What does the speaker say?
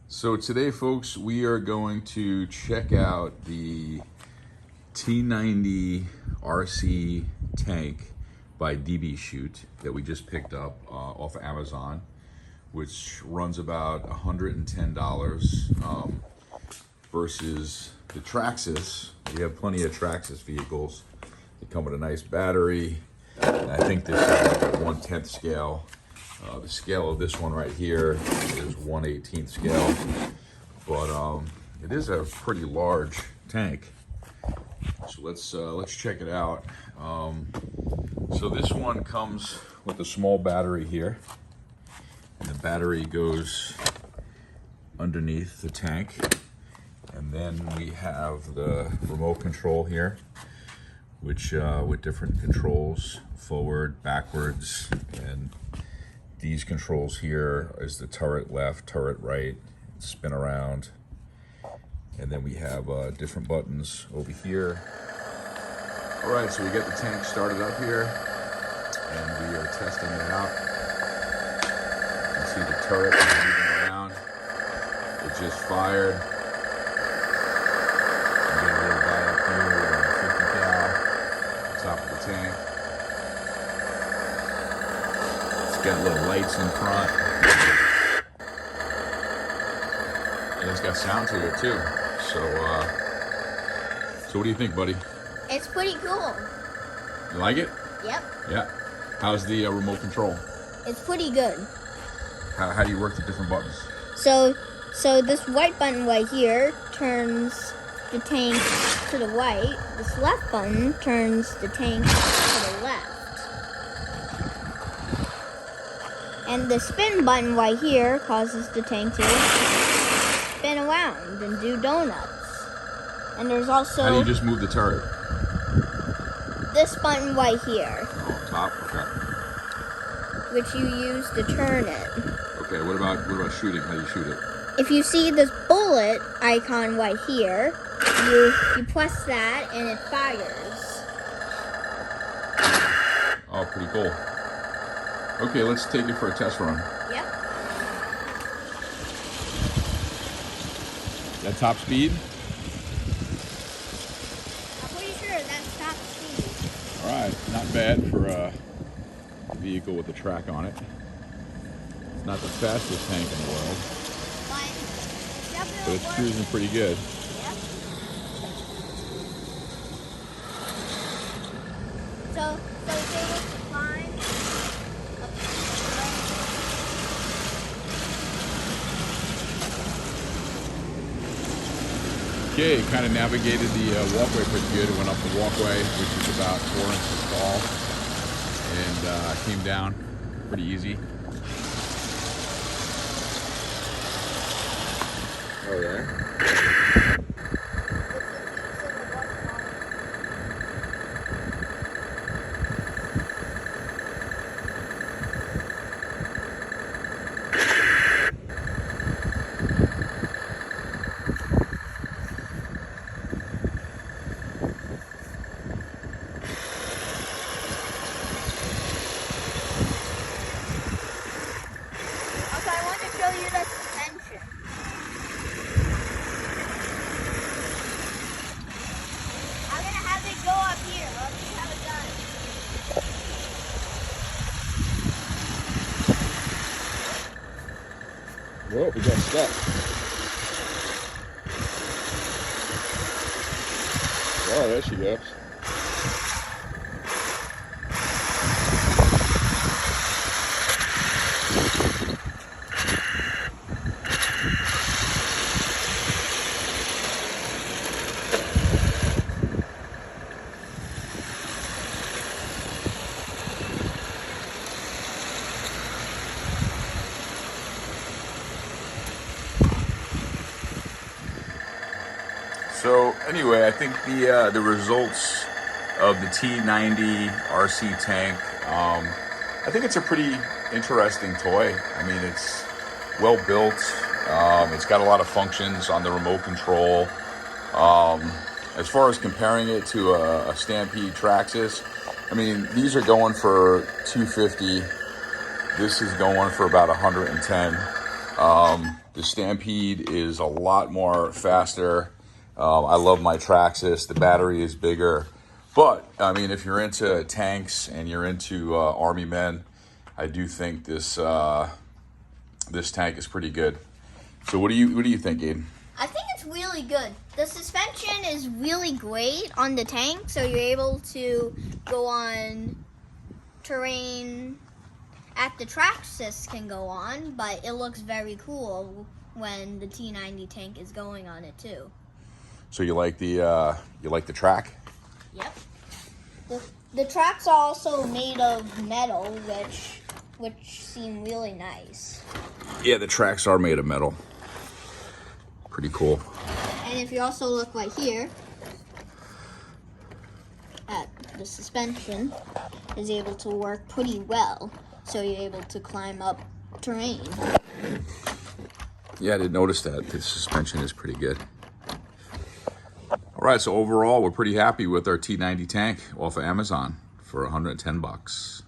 So today, folks, we are going to check out the T90 RC tank by DB Shoot that we just picked up off of Amazon, which runs about $110 versus the Traxxas. We have plenty of Traxxas vehicles. They come with a nice battery, and I think this is like a 1/10 scale. The scale of this one right here is 1/18 scale, but it is a pretty large tank. So let's check it out. So this one comes with a small battery here, and the battery goes underneath the tank, and then we have the remote control here, which with different controls, forward, backwards, and these controls here is the turret left, turret right, spin around. And then we have different buttons over here. All right, so we get the tank started up here, and we are testing it out. You can see the turret is moving around. It just fired. We get a little guy up here with a 50 cal on top of the tank. Got little lights in front, and it's got sound to it too. So what do you think, buddy? It's pretty cool. You like it? Yep. Yeah. How's the remote control? It's pretty good. How do you work the different buttons? So this white button right here turns the tank to the right. This left button turns the tank to the left. And the spin button right here causes the tank to spin around and do donuts. And there's also... How do you just move the turret? This button right here. Oh, top? Okay. Which you use to turn it. Okay, what about shooting? How do you shoot it? If you see this bullet icon right here, you press that and it fires. Oh, pretty cool. Okay, let's take it for a test run. Yep. That top speed? I'm pretty sure that's top speed. All right, not bad for a vehicle with a track on it. It's not the fastest tank in the world, but it's cruising pretty good. Yep. So say it's fine. Okay, kind of navigated the walkway pretty good. It went up the walkway, which is about 4 inches tall, and came down pretty easy. Oh yeah? Whoa, we got stuck. Oh, there she goes. So anyway, I think the results of the T90 RC tank, I think it's a pretty interesting toy. I mean, it's well built. It's got a lot of functions on the remote control. As far as comparing it to a Stampede Traxxas, I mean, these are going for $250. This is going for about $110. The Stampede is a lot more faster. I love my Traxxas. The battery is bigger. But, I mean, if you're into tanks and you're into Army men, I do think this this tank is pretty good. So what do you think, Aiden? I think it's really good. The suspension is really great on the tank, so you're able to go on terrain at the Traxxas can go on, but it looks very cool when the T90 tank is going on it too. So you like the track? Yep. The tracks are also made of metal, which seem really nice. Yeah, the tracks are made of metal. Pretty cool. And if you also look right here at the suspension, is able to work pretty well. So you're able to climb up terrain. Yeah, I didn't notice that. The suspension is pretty good. All right, so overall, we're pretty happy with our T90 tank off of Amazon for $110.